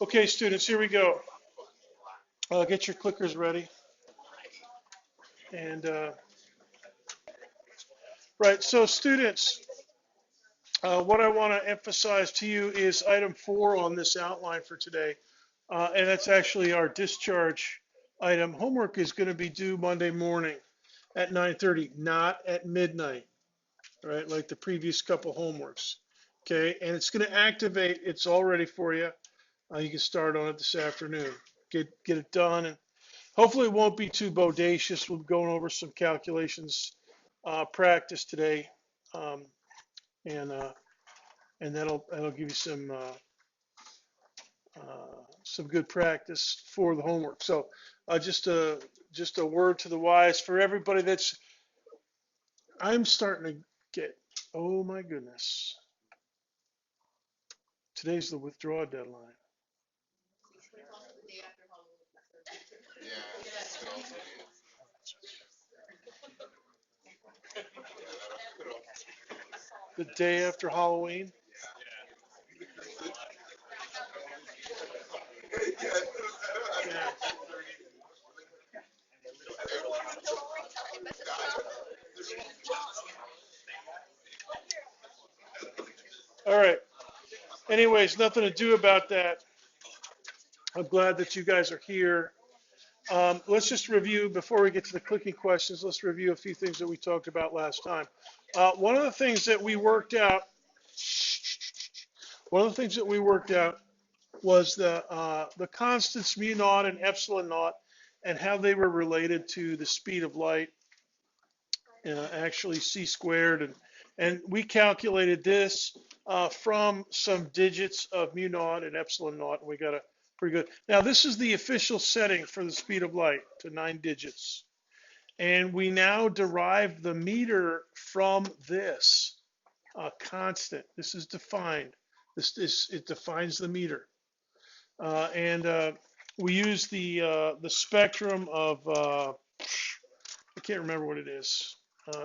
Okay, students, here we go. Get your clickers ready. And right, so students, what I want to emphasize to you is item 4 on this outline for today. And that's actually our discharge item. Homework is going to be due Monday morning at 9:30, not at midnight, right? Like the previous couple homeworks. Okay, and it's going to activate. It's all ready for you. You can start on it this afternoon. Get it done, and hopefully it won't be too bodacious. We'll be going over some calculations practice today, um, and that'll give you some good practice for the homework. So just a word to the wise for everybody that's. I'm starting to get. Oh my goodness. Today's the withdrawal deadline. The day after Halloween. Yeah. All right. Anyways, nothing to do about that. I'm glad that you guys are here. Let's just review, before we get to the clicking questions, let's review a few things that we talked about last time. One of the things that we worked out was the constants mu naught and epsilon naught and how they were related to the speed of light, actually c squared. And we calculated this from some digits of mu naught and epsilon naught, and we got a pretty good. Now, this is the official setting for the speed of light, to 9 digits. And we now derive the meter from this constant. This is defined. It defines the meter. And we use the spectrum of, I can't remember what it is,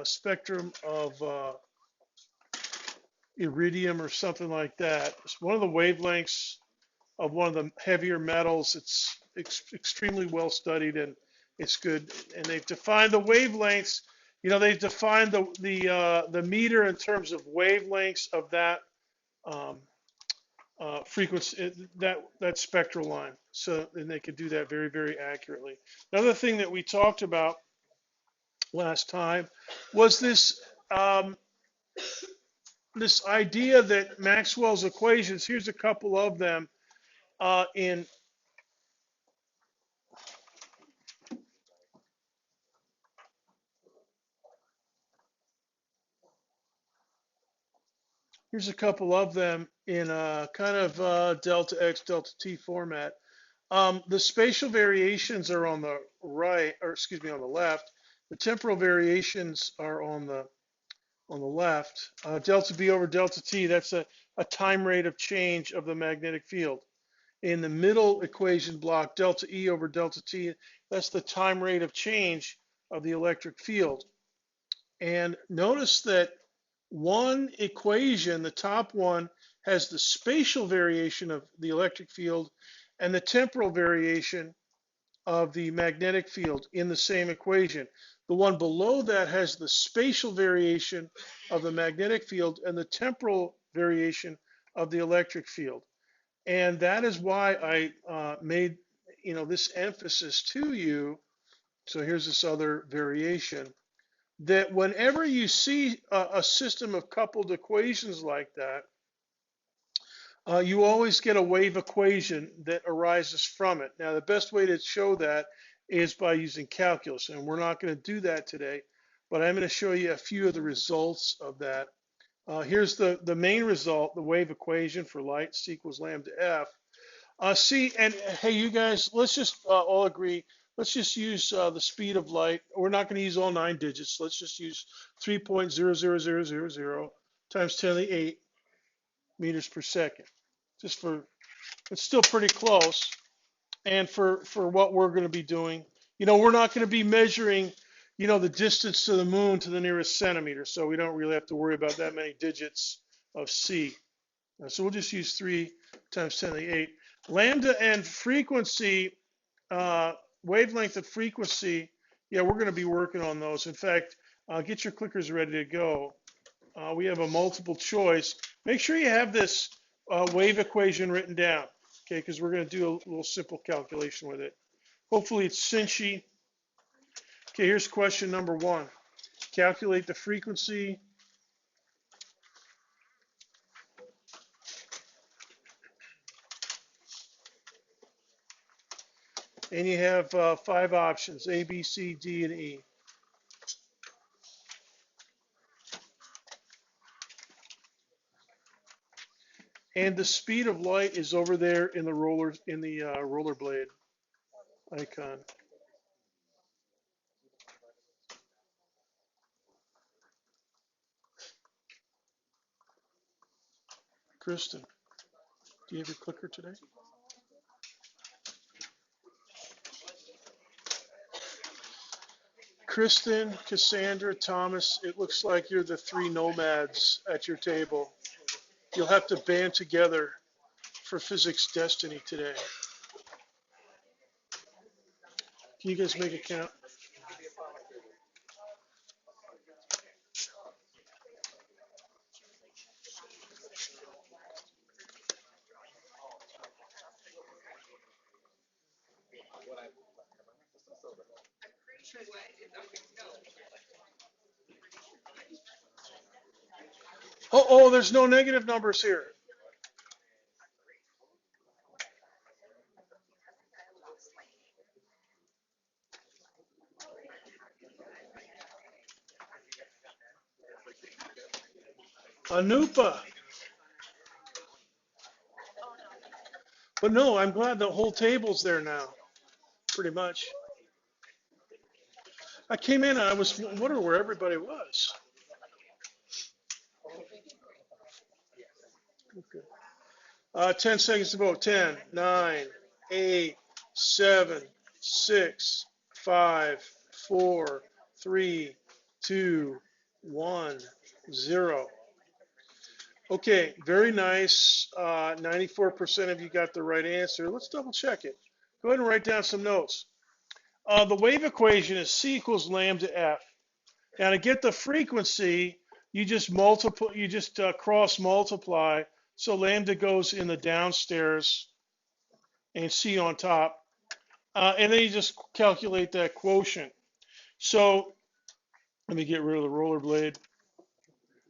spectrum of iridium or something like that. It's one of the wavelengths of one of the heavier metals. It's extremely well studied, and it's good. And they've defined the wavelengths. You know, they've defined the meter in terms of wavelengths of that frequency, that spectral line. So, and they could do that very, very accurately. Another thing that we talked about last time was this this idea that Maxwell's equations. Here's a couple of them in. Here's a couple of them in a kind of delta x, delta t format. The spatial variations are on the right, or excuse me, on the left. The temporal variations are on the left. Delta b over delta t, that's a time rate of change of the magnetic field. In the middle equation block, delta E over delta T, that's the time rate of change of the electric field. And notice that one equation, the top one, has the spatial variation of the electric field and the temporal variation of the magnetic field in the same equation. The one below that has the spatial variation of the magnetic field and the temporal variation of the electric field. And that is why I made, this emphasis to you. So here's this other variation, that whenever you see a system of coupled equations like that, you always get a wave equation that arises from it. Now, the best way to show that is by using calculus, and we're not going to do that today, but I'm going to show you a few of the results of that. Here's the main result, the wave equation for light, C equals lambda F. See, and hey, you guys, let's just all agree, let's just use the speed of light. We're not going to use all 9 digits. Let's just use 3.00000 times 10 to the 8 meters per second. Just for, it's still pretty close. And for what we're going to be doing, we're not going to be measuring, the distance to the moon to the nearest centimeter. So we don't really have to worry about that many digits of C. So we'll just use 3 times 10 to the 8. Lambda and frequency, wavelength and frequency, yeah, we're going to be working on those. In fact, get your clickers ready to go. We have a multiple choice. Make sure you have this wave equation written down, okay, because we're going to do a little simple calculation with it. Hopefully it's cinchy. Okay, here's question number 1. Calculate the frequency. And you have 5 options, A, B, C, D, and E. And the speed of light is over there in the rollerblade icon. Kristen, do you have your clicker today? Kristen, Cassandra, Thomas, it looks like you're the 3 nomads at your table. You'll have to band together for physics destiny today. Can you guys make it count? Oh, there's no negative numbers here. Anupa. But no, I'm glad the whole table's there now, pretty much. I came in and I was wondering where everybody was. Okay. 10 seconds to vote. 10, 9, 8, 7, 6, 5, 4, 3, 2, 1, 0. Okay, very nice. 94% of you got the right answer. Let's double check it. Go ahead and write down some notes. The wave equation is C equals lambda F. Now to get the frequency, you just multiply, cross multiply. So lambda goes in the downstairs and C on top. And then you just calculate that quotient. So let me get rid of the rollerblade.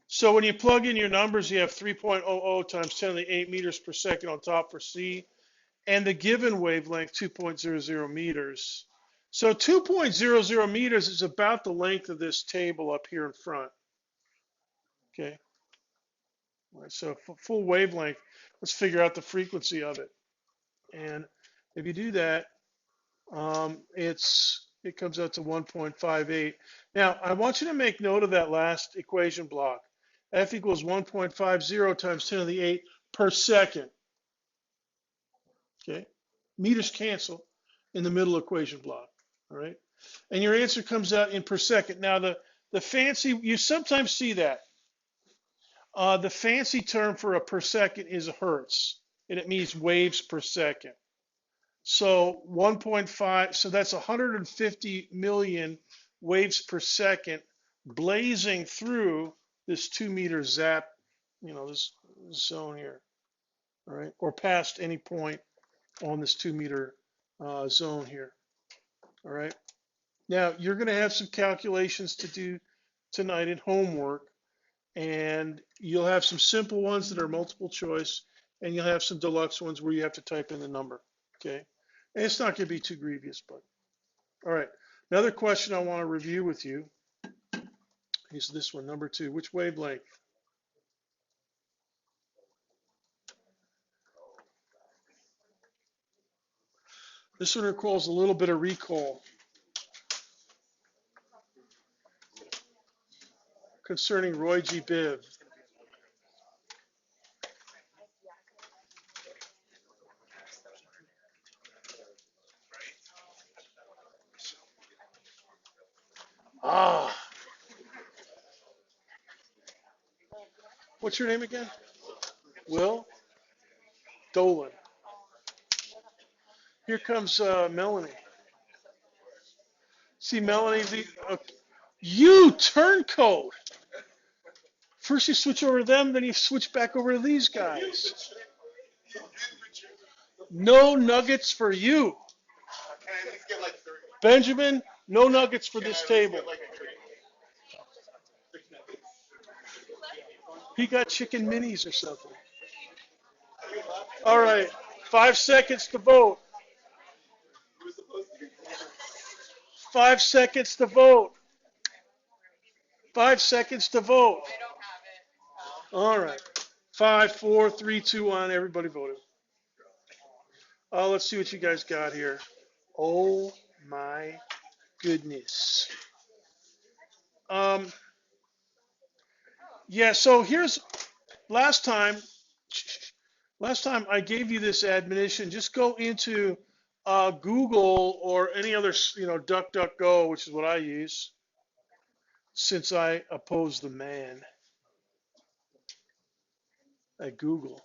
So when you plug in your numbers, you have 3.00 times 10 to the 8 meters per second on top for C, and the given wavelength, 2.00 meters. So 2.00 meters is about the length of this table up here in front. Okay. All right, so full wavelength, let's figure out the frequency of it. And if you do that, it comes out to 1.58. Now, I want you to make note of that last equation block. F equals 1.50 times 10 to the 8 per second. Okay, meters cancel in the middle equation block. All right, and your answer comes out in per second. Now, the fancy, you sometimes see that. The fancy term for a per second is hertz, and it means waves per second. So 1.5, so that's 150 million waves per second blazing through this 2-meter zap, this zone here, all right, or past any point on this 2-meter zone here, all right. Now, you're going to have some calculations to do tonight in homework, and you'll have some simple ones that are multiple choice, and you'll have some deluxe ones where you have to type in the number, okay? And it's not going to be too grievous, but all right. Another question I want to review with you is this one, number 2. Which wavelength? This one requires a little bit of recall concerning Roy G. Biv. Ah, what's your name again? Will Dolan. Here comes Melanie. See, Melanie, you turncoat. First you switch over to them, then you switch back over to these guys. No nuggets for you. Benjamin, no nuggets for this table. He got chicken minis or something. All right, 5 seconds to vote. 5 seconds to vote. 5 seconds to vote. All right. 5, 4, 3, 2, 1. Everybody voted. Let's see what you guys got here. Oh my goodness. Yeah, so here's last time I gave you this admonition. Just go into Google or any other, DuckDuckGo, which is what I use since I oppose the man at Google.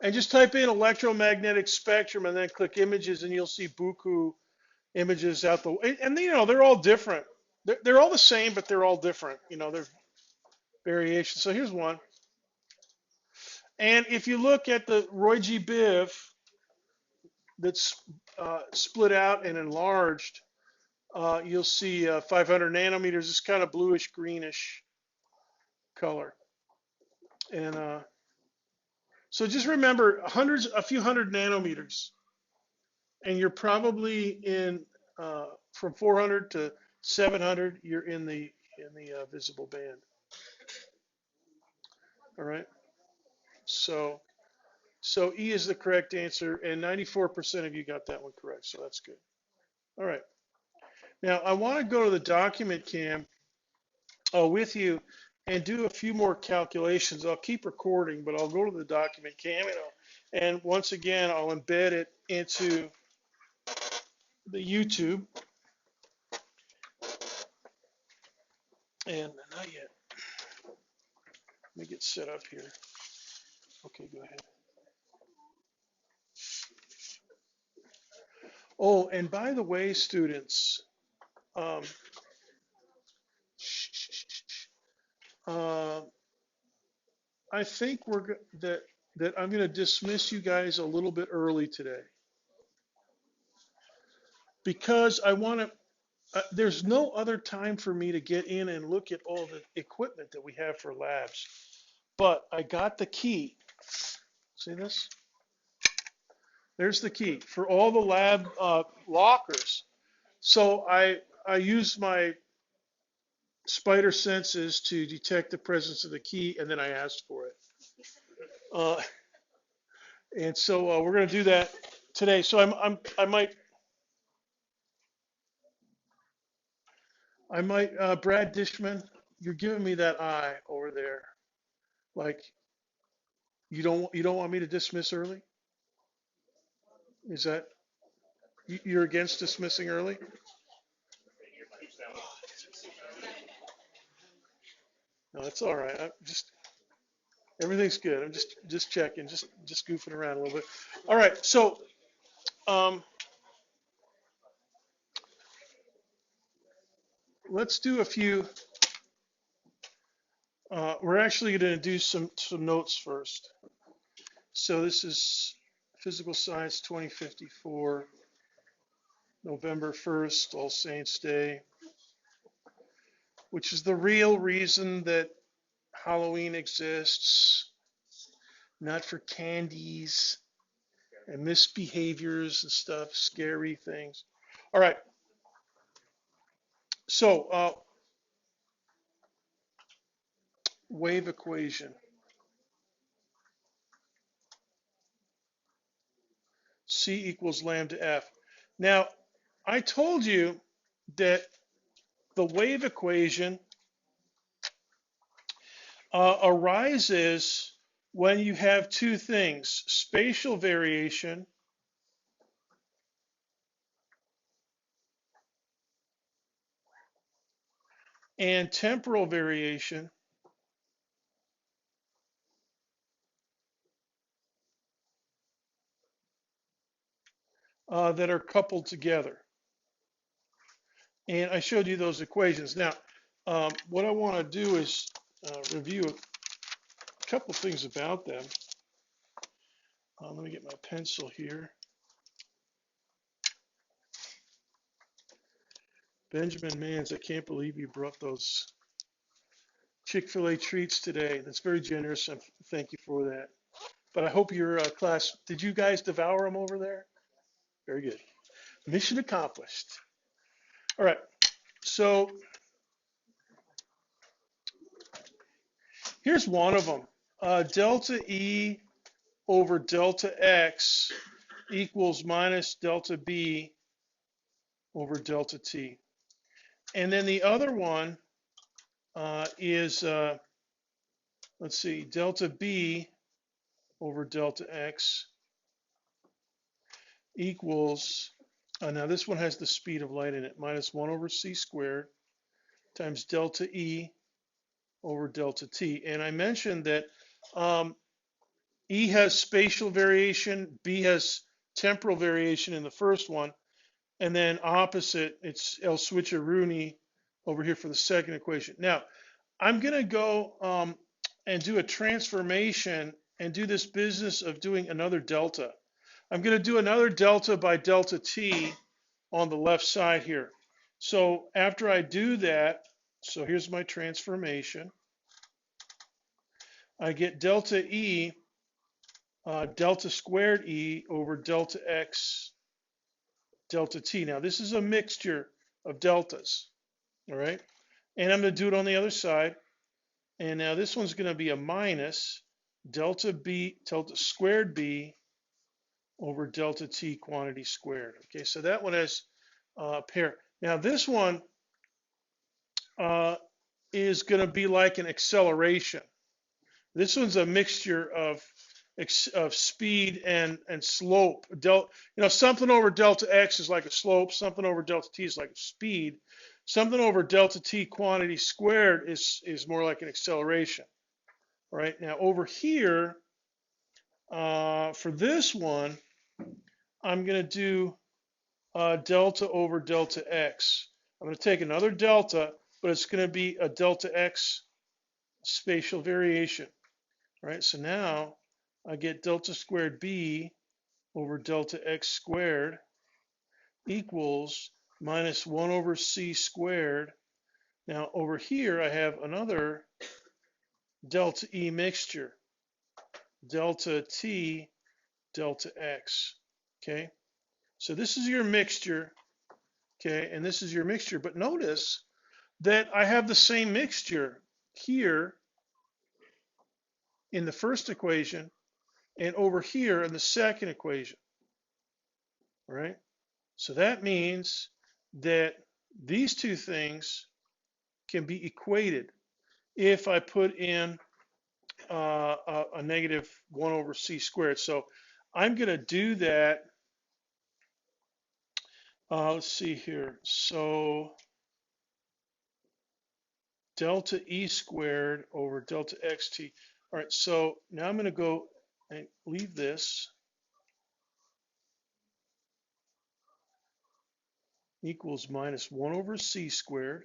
And just type in electromagnetic spectrum and then click images, and you'll see buku images out the way. And they're all different. They're all the same, but they're all different. There's variations. So here's one. And if you look at the Roy G. Biv that's split out and enlarged, you'll see 500 nanometers. It's kind of bluish greenish color. And so just remember a few hundred nanometers, and you're probably in from 400 to 700. You're in the visible band. All right. So E is the correct answer, and 94% of you got that one correct. So that's good. All right. Now I want to go to the document cam with you and do a few more calculations. I'll keep recording, but I'll go to the document cam and once again I'll embed it into the YouTube. And not yet. Let me get set up here. Okay, go ahead. Oh, and by the way, students, uh, I think that I'm going to dismiss you guys a little bit early today because I want to. There's no other time for me to get in and look at all the equipment that we have for labs. But I got the key. See this? There's the key for all the lab lockers. So I use my spider senses to detect the presence of the key, and then I asked for it. And so we're going to do that today. So I might Brad Dishman, you're giving me that eye over there. Like you don't want me to dismiss early? Is that you're against dismissing early? No, that's all right. Everything's good. I'm just checking, just goofing around a little bit. All right, so let's do a few. We're actually going to do some notes first. So this is Physical Science 2054, November 1st, All Saints Day, which is the real reason that Halloween exists, not for candies and misbehaviors and stuff, scary things. All right. So wave equation. C equals lambda F. Now, I told you that the wave equation arises when you have two things, spatial variation and temporal variation. that are coupled together. And I showed you those equations. Now, what I want to do is review a couple things about them. Let me get my pencil here. Benjamin Mans, I can't believe you brought those Chick-fil-A treats today. That's very generous, and thank you for that. But I hope your class, did you guys devour them over there? Very good. Mission accomplished. All right, so here's one of them. Delta E over delta X equals minus delta B over delta T. And then the other one is, let's see, delta B over delta X equals, now this one has the speed of light in it, minus 1 over c squared times delta E over delta T. And I mentioned that E has spatial variation, B has temporal variation in the first one, and then opposite, it's El Switcheroonie over here for the second equation. Now, I'm going to go and do a transformation and do this business of doing another delta. I'm going to do another delta by delta T on the left side here. So after I do that, so here's my transformation. I get delta E, delta squared E over delta X, delta T. Now this is a mixture of deltas, all right? And I'm going to do it on the other side. And now this one's going to be a minus delta squared B over delta T quantity squared. Okay, so that one has a pair. Now this one is going to be like an acceleration. This one's a mixture of speed and slope. Something over delta X is like a slope. Something over delta T is like a speed. Something over delta T quantity squared is more like an acceleration. All right, now over here, for this one, I'm going to do delta over delta X. I'm going to take another delta, but it's going to be a delta X spatial variation. All right, so now I get delta squared B over delta X squared equals minus 1 over C squared. Now over here I have another delta E mixture, delta T, delta X. Okay, so this is your mixture. Okay, and this is your mixture. But notice that I have the same mixture here in the first equation and over here in the second equation. All right, so that means that these two things can be equated if I put in a negative 1 over c squared. So I'm going to do that. Let's see here. So delta E squared over delta xt. All right, so now I'm going to go and leave this equals minus 1 over c squared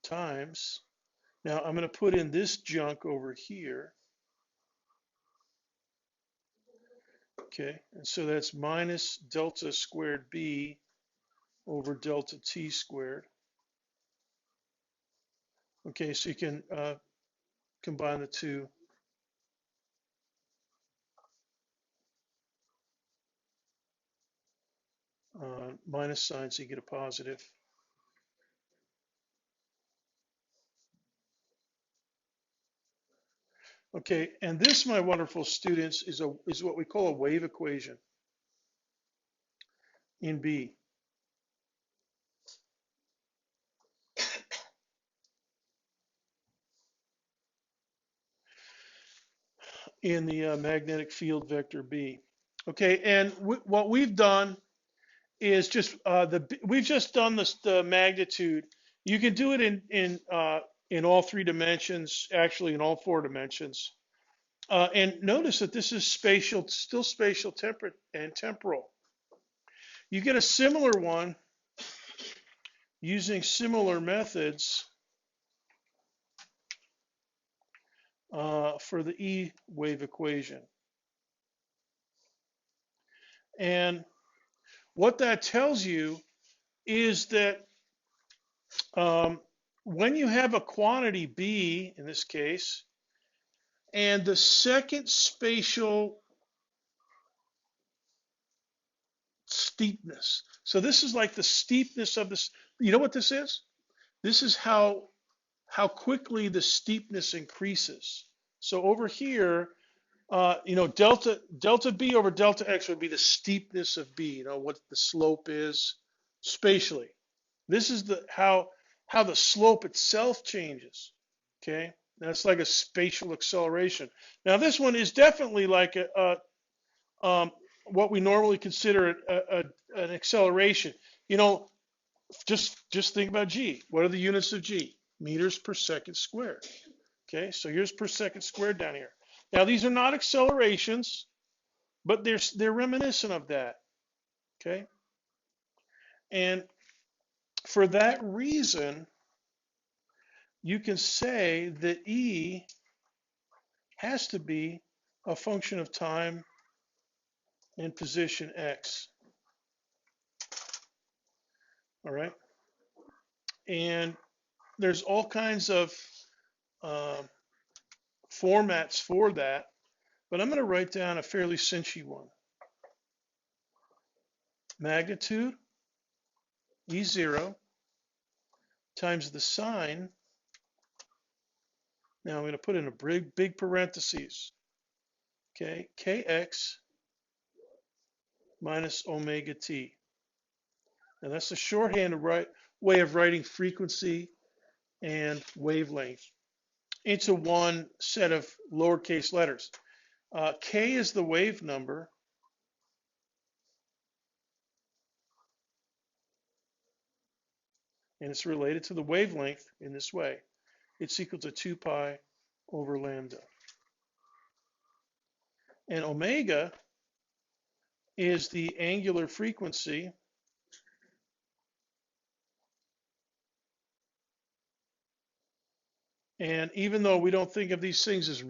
times, now I'm going to put in this junk over here. Okay, and so that's minus delta squared B over delta T squared. Okay, so you can combine the two. Minus sign, so you get a positive. Okay, and this, my wonderful students, is what we call a wave equation in B. In the magnetic field vector B. Okay, and what we've done is just we've just done the magnitude. You can do it in all 3 dimensions, actually in all 4 dimensions. And notice that this is spatial, still spatial, temperate, and temporal. You get a similar one using similar methods for the E wave equation. And what that tells you is that when you have a quantity B, in this case, and the second spatial steepness. So this is like the steepness of this. You know what this is? This is how quickly the steepness increases. So over here, you know, delta B over delta X would be the steepness of B. You know what the slope is spatially. This is how the slope itself changes. Okay, that's like a spatial acceleration. Now this one is definitely like what we normally consider an acceleration. You know, just think about G. What are the units of G? Meters per second squared. Okay, so here's per second squared down here. Now these are not accelerations, but they're reminiscent of that. Okay, and for that reason, you can say that E has to be a function of time and position X. All right, and there's all kinds of formats for that, but I'm going to write down a fairly cinchy one. Magnitude E0 times the sine. Now I'm going to put in a big parentheses. Okay, Kx minus omega t. Now that's the shorthand way of writing frequency and wavelength into one set of lowercase letters. K is the wave number. And it's related to the wavelength in this way. It's equal to 2 pi over lambda. And omega is the angular frequency. And even though we don't think of these things as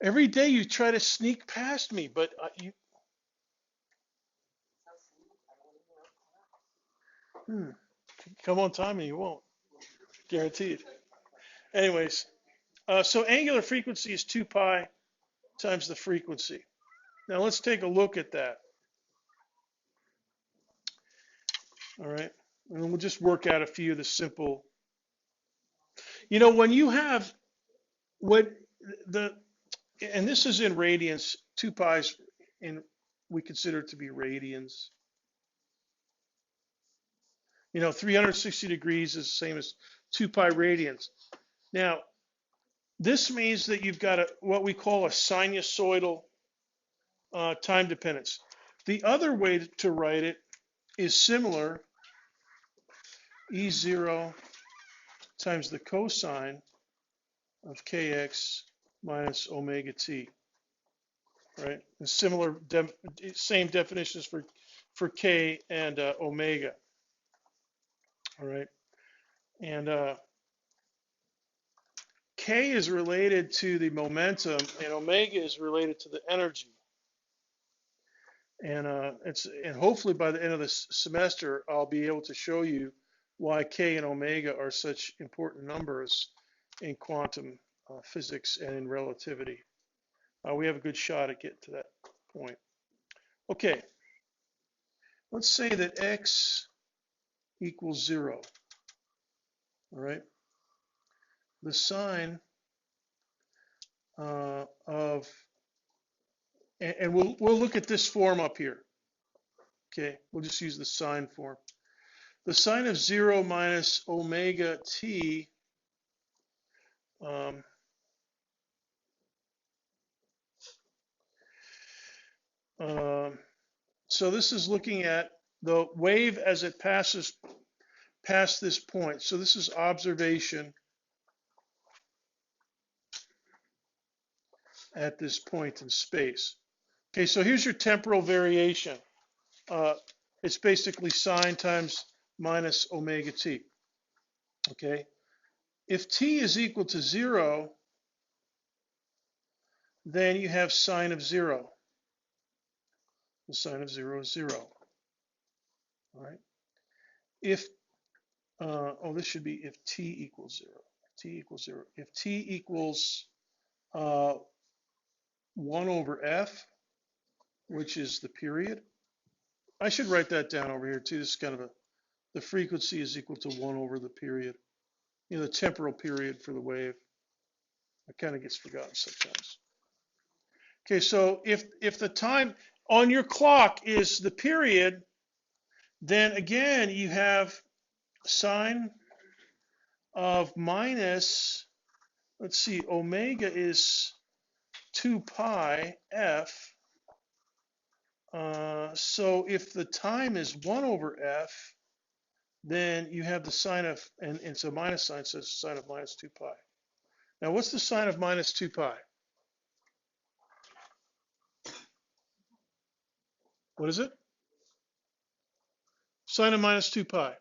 every day you try to sneak past me, but you come on time and you won't. Guaranteed. Anyways, so angular frequency is 2 pi times the frequency. Now let's take a look at that. All right, and we'll just work out a few of the simple. You know, when you have and this is in radians, 2 pi's, and we consider it to be radians. You know, 360 degrees is the same as 2 pi radians. Now, this means that you've got what we call a sinusoidal time dependence. The other way to write it is similar. E0 times the cosine of Kx minus omega t. Right? And similar, same definitions for K and omega. All right. And K is related to the momentum, and omega is related to the energy. And and hopefully by the end of this semester, I'll be able to show you why K and omega are such important numbers in quantum physics and in relativity. We have a good shot at getting to that point. Okay, let's say that X equals 0. All right, the sine of, and we'll look at this form up here. Okay, we'll just use the sine form. The sine of 0 minus omega t so this is looking at the wave as it passes past this point. So this is observation at this point in space. Okay, so here's your temporal variation. It's basically sine times minus omega t. Okay, if t is equal to 0, then you have sine of 0. The sine of 0 is 0. All right. If this should be if t equals 0. T equals 0. If t equals 1 over f, which is the period. I should write that down over here too. This is kind of the frequency is equal to 1 over the period. You know, the temporal period for the wave. It kind of gets forgotten sometimes. Okay, so if the time on your clock is the period, then again you have sine of minus, let's see, omega is 2 pi f. So if the time is 1 over f, then you have the sine of, and it's a minus sign, so it's sine of minus 2 pi. Now, what's the sine of minus 2 pi? What is it? Sine of minus 2 pi.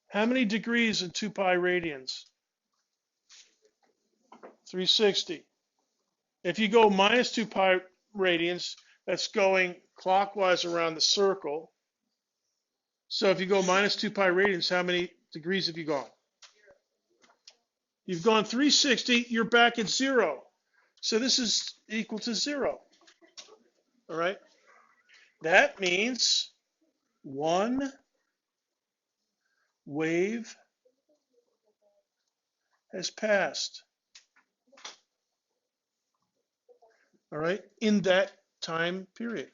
How many degrees in 2 pi radians? 360. If you go minus 2 pi radians, that's going clockwise around the circle. So if you go minus 2 pi radians, how many degrees have you gone? You've gone 360, you're back at 0. So this is equal to 0. All right? That means one wave has passed. All right? In that time period.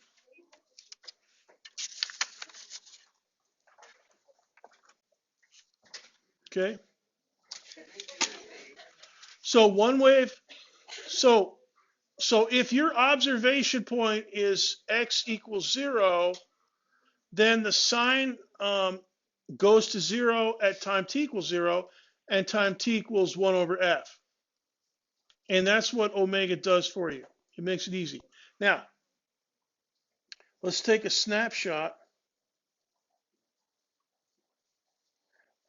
Okay? So one wave, so if your observation point is x equals 0, then the sine goes to 0 at time t equals 0, and time t equals 1 over f. And that's what omega does for you. It makes it easy. Now, let's take a snapshot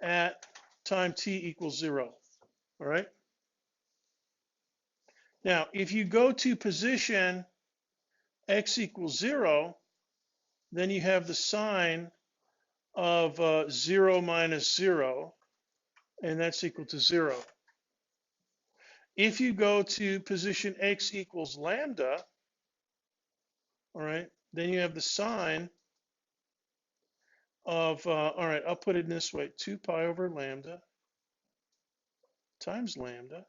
at time t equals 0. All right? Now, if you go to position x equals 0, then you have the sine of 0 minus 0, and that's equal to 0. If you go to position x equals lambda, all right, then you have the sine of, all right, I'll put it in this way, 2 pi over lambda times lambda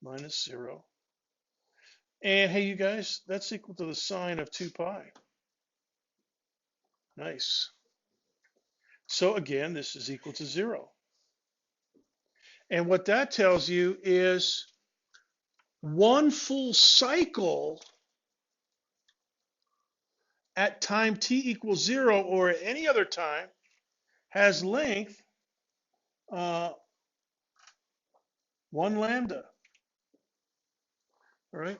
minus 0. And hey, you guys, that's equal to the sine of 2 pi. Nice. So again, this is equal to 0. And what that tells you is one full cycle at time t equals 0 or at any other time has length 1 lambda. All right.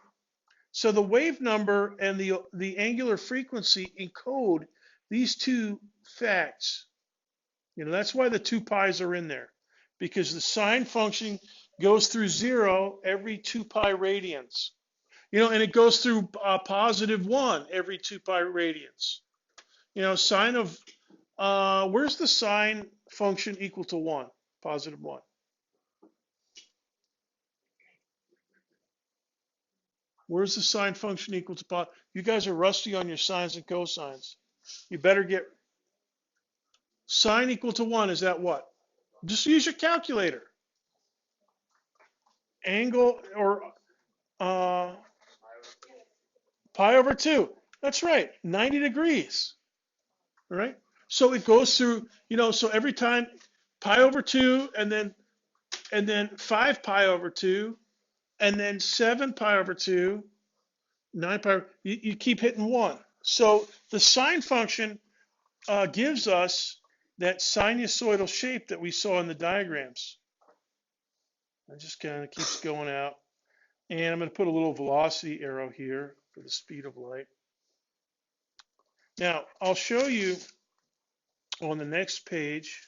So the wave number and the angular frequency encode these two facts. You know, that's why the 2 pi's are in there, because the sine function goes through 0 every 2 pi radians. You know, and it goes through positive 1 every 2 pi radians. You know, sine of, where's the sine function equal to 1? Positive 1. Where's the sine function equal to You guys are rusty on your sines and cosines. You better get sine equal to 1. Is that what? Just use your calculator. Angle or pi over 2. That's right. 90 degrees. All right. So it goes through, you know, so every time pi over 2 and then 5 pi over 2 and then 7 pi over 2, 9 pi, you keep hitting 1. So the sine function gives us that sinusoidal shape that we saw in the diagrams. It just kind of keeps going out. And I'm going to put a little velocity arrow here for the speed of light. Now, I'll show you on the next page.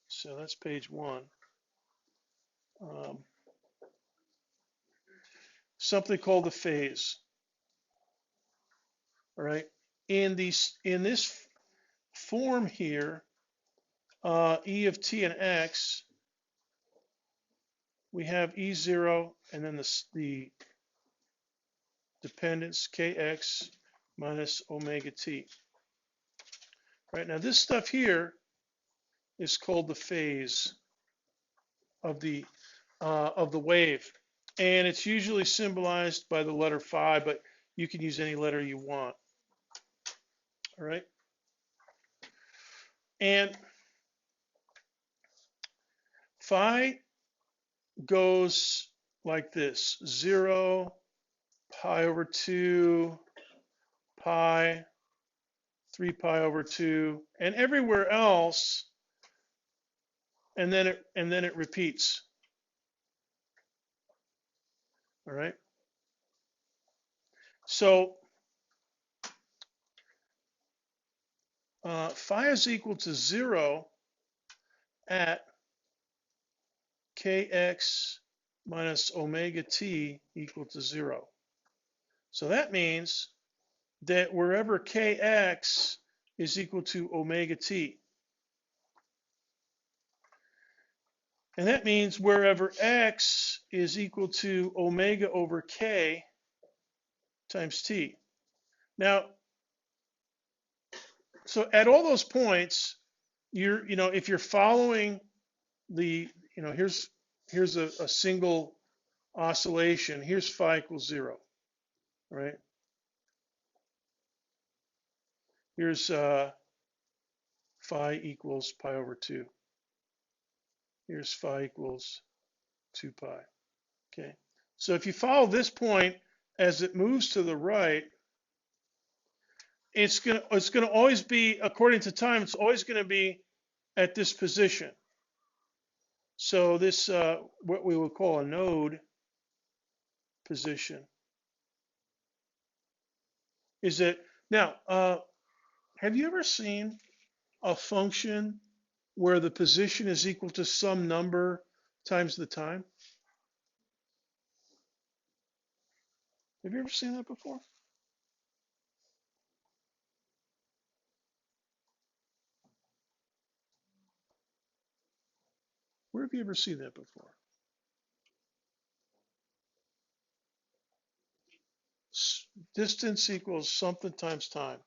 So that's page 1. Something called the phase. All right. In this form here, E of t and x, we have E0 and then the dependence kx minus omega t. Right, now this stuff here is called the phase of the wave, and it's usually symbolized by the letter phi, but you can use any letter you want. All right, and phi goes like this: 0, pi over 2, pi, 3 pi over 2, and everywhere else, and then it repeats. All right. So phi is equal to 0 at kx minus omega t equal to 0. So that means that wherever kx is equal to omega t, and that means wherever x is equal to omega over k times t. Now, so at all those points, if you're following the, here's a single oscillation. Here's phi equals 0, right? Here's phi equals pi over 2. Here's phi equals 2 pi. Okay. So if you follow this point as it moves to the right, it's gonna always be, according to time, it's always gonna be at this position. So this what we would call a node position is that now. Have you ever seen a function where the position is equal to some number times the time? Have you ever seen that before? Where have you ever seen that before? Distance equals something times time.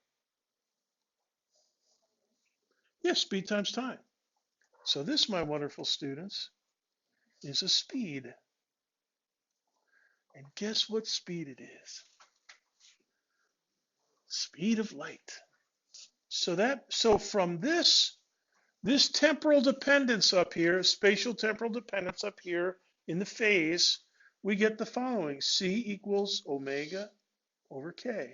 Yes, speed times time. So this, my wonderful students, is a speed. And guess what speed it is? Speed of light. So from this temporal dependence up here, spatial temporal dependence up here in the phase, we get the following: C equals omega over K.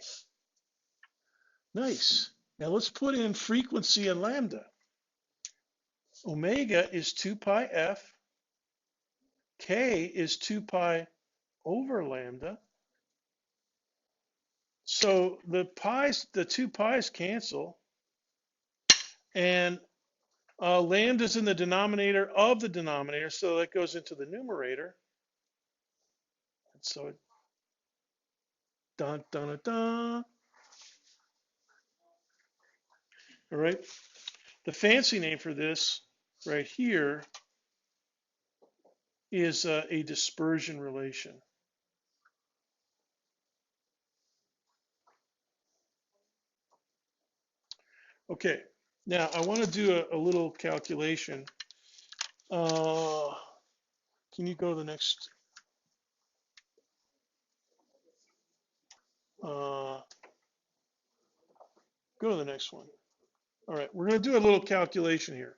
Nice. Now let's put in frequency and lambda. Omega is 2 pi f. K is 2 pi over lambda. So the 2 pi's cancel, and lambda's in the denominator of the denominator, so that goes into the numerator. And so dun dun dun. All right. The fancy name for this right here is a dispersion relation. Okay, now I want to do a little calculation. Can you go to the next? Go to the next one. All right, we're going to do a little calculation here.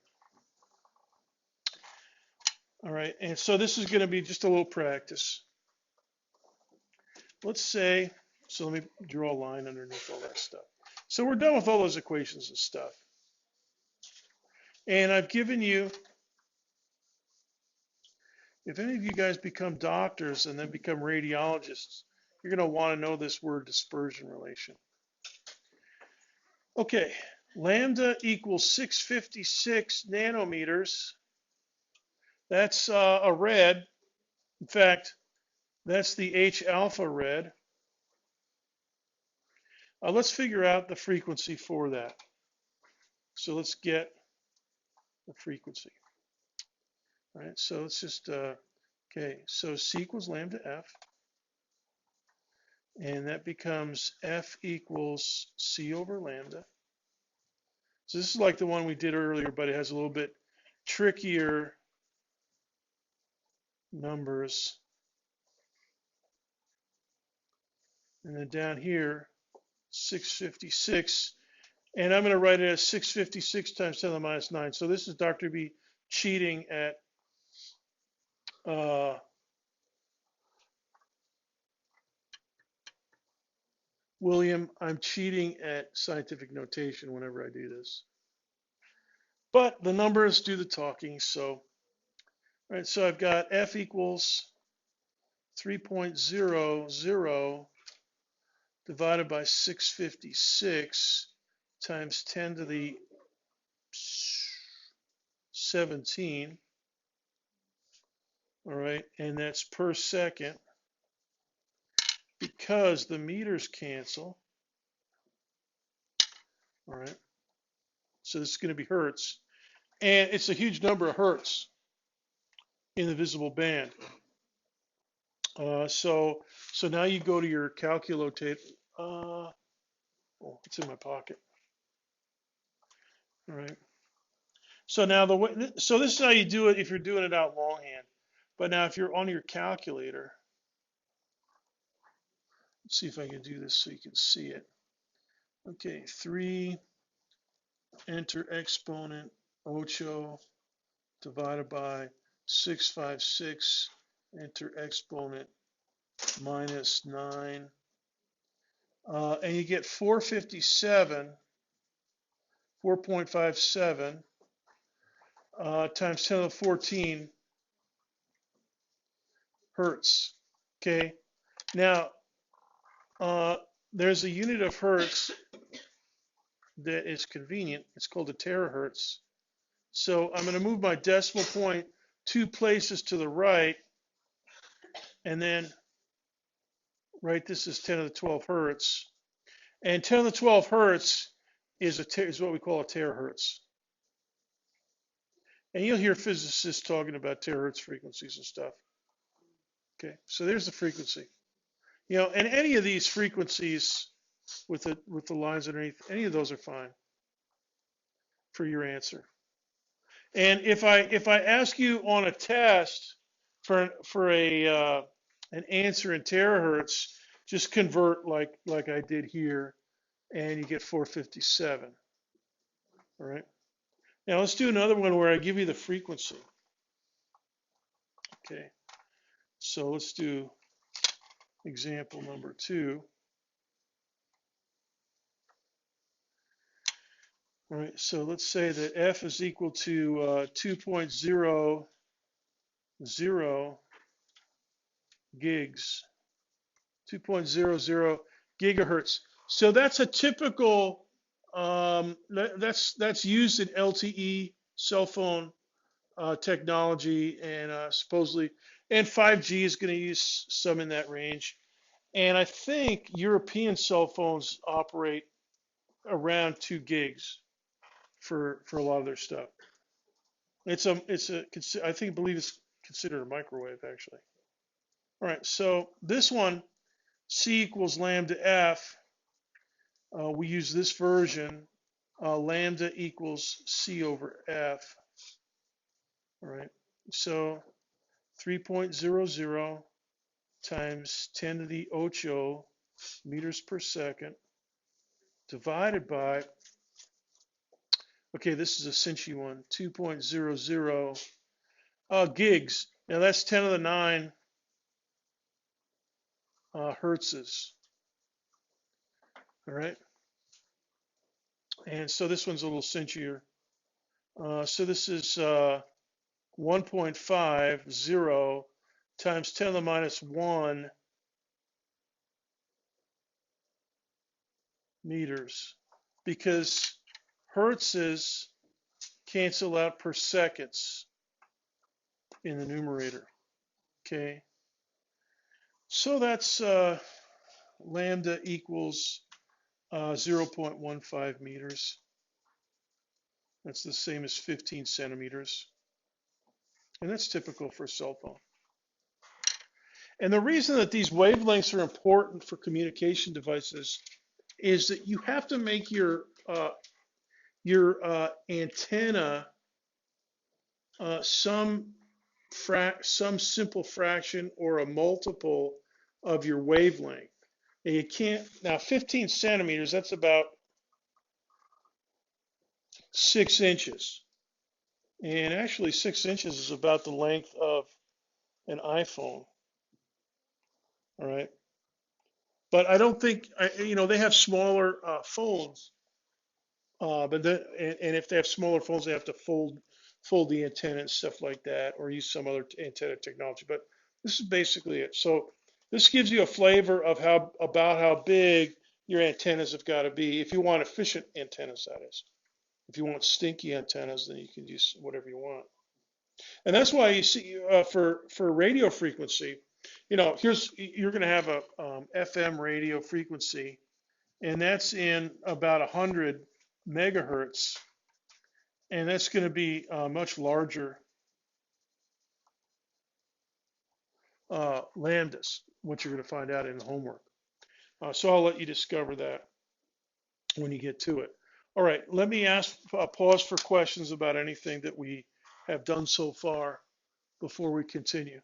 All right, and so this is going to be just a little practice. Let's say, so let me draw a line underneath all that stuff. So we're done with all those equations and stuff. And I've given you If any of you guys become doctors and then become radiologists, you're going to want to know this word dispersion relation. Okay, lambda equals 656 nanometers. That's a red. In fact, that's the H alpha red. Let's figure out the frequency for that. So let's get the frequency. All right, so let's just, okay, so C equals lambda F. And that becomes F equals C over lambda. So this is like the one we did earlier, but it has a little bit trickier numbers. And then down here, 656. And I'm going to write it as 656 times 10 to the minus 9. So this is Dr. B cheating at William, I'm cheating at scientific notation whenever I do this. But the numbers do the talking. So, all right, so I've got F equals 3.00 divided by 656 times 10 to the 17. All right, and that's per second because the meters cancel. All right, so this is going to be hertz. And it's a huge number of hertz in the visible band. So now you go to your calculator. Oh, it's in my pocket. All right. So now so this is how you do it if you're doing it out longhand. But now if you're on your calculator, let's see if I can do this so you can see it. Okay, 3 enter exponent ocho divided by 656 enter exponent minus 9. And you get 457, 4.57 times 10 to the 14 hertz. Okay, now there's a unit of hertz that is convenient. It's called a terahertz. So I'm going to move my decimal point 2 places to the right, and then write this as 10 to the 12 hertz. And 10 to the 12 hertz is what we call a terahertz. And you'll hear physicists talking about terahertz frequencies and stuff. Okay, so there's the frequency. You know, and any of these frequencies with the lines underneath, any of those are fine for your answer. And if I ask you on a test for an answer in terahertz, just convert like I did here, and you get 457. All right. Now let's do another one where I give you the frequency. Okay. So let's do example number 2. All right. So let's say that F is equal to 2.00 gigs, 2.00 gigahertz. So that's a typical, that's used in LTE cell phone technology, and supposedly, and 5G is going to use some in that range. And I think European cell phones operate around 2 gigs for a lot of their stuff. I believe it's considered a microwave actually. All right, so this one, C equals lambda F. We use this version, lambda equals C over F. All right, so 3.00 times 10 to the 8 meters per second divided by, okay, this is a cinchy one, 2.00 gigs. Now that's 10 to the 9 hertzes. All right. And so this one's a little cinchier. So this is 1.50 times 10 to the minus 1 meters, because hertzes cancel out per seconds in the numerator. Okay, so that's lambda equals 0.15 meters. That's the same as 15 centimeters. And that's typical for a cell phone. And the reason that these wavelengths are important for communication devices is that you have to make your antenna some simple fraction or a multiple of your wavelength. And you can't, now 15 centimeters, that's about 6 inches. And actually 6 inches is about the length of an iPhone. All right. But I don't think, they have smaller phones. And if they have smaller phones, they have to fold the antenna and stuff like that, or use some other antenna technology. But this is basically it. So this gives you a flavor of about how big your antennas have got to be. If you want efficient antennas, that is. If you want stinky antennas, then you can use whatever you want. And that's why you see for radio frequency, you're going to have a FM radio frequency, and that's in about 100 megahertz, and that's going to be much larger lambdas, which you're going to find out in the homework. So I'll let you discover that when you get to it. All right, let me pause for questions about anything that we have done so far before we continue.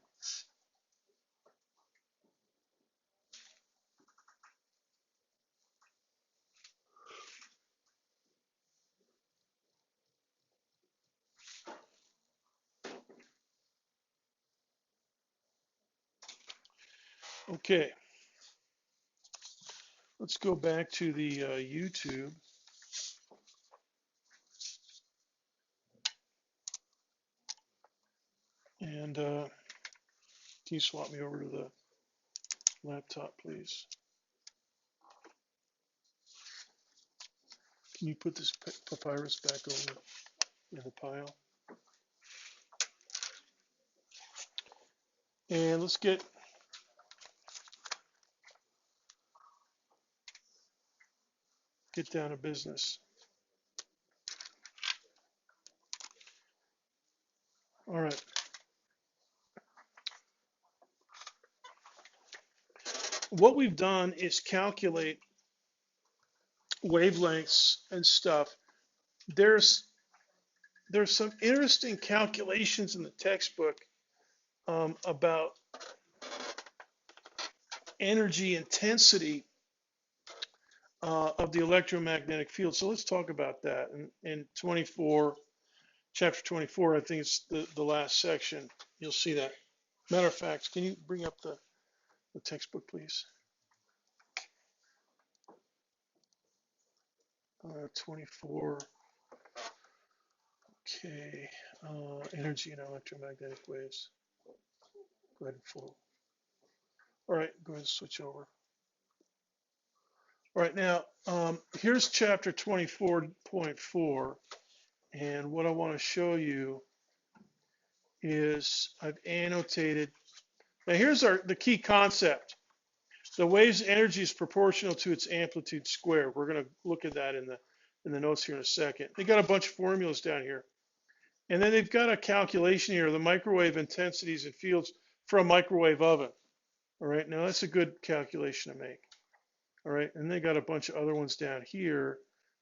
Okay, let's go back to the YouTube. And can you swap me over to the laptop, please? Can you put this papyrus back over in the pile? And let's get down to business. All right. What we've done is calculate wavelengths and stuff. There's some interesting calculations in the textbook about energy intensity of the electromagnetic field. So let's talk about that. In chapter 24, I think it's the last section. You'll see that. Matter of fact, can you bring up the textbook, please? 24. Okay. Energy and electromagnetic waves. Go ahead and fold. All right, go ahead and switch over. All right, now here's chapter 24.4, and what I want to show you is I've annotated. Now here's the key concept. The wave's energy is proportional to its amplitude squared. We're going to look at that in the notes here in a second. They got a bunch of formulas down here, and then they've got a calculation here of the microwave intensities and fields for a microwave oven. All right, now that's a good calculation to make. All right, and they got a bunch of other ones down here.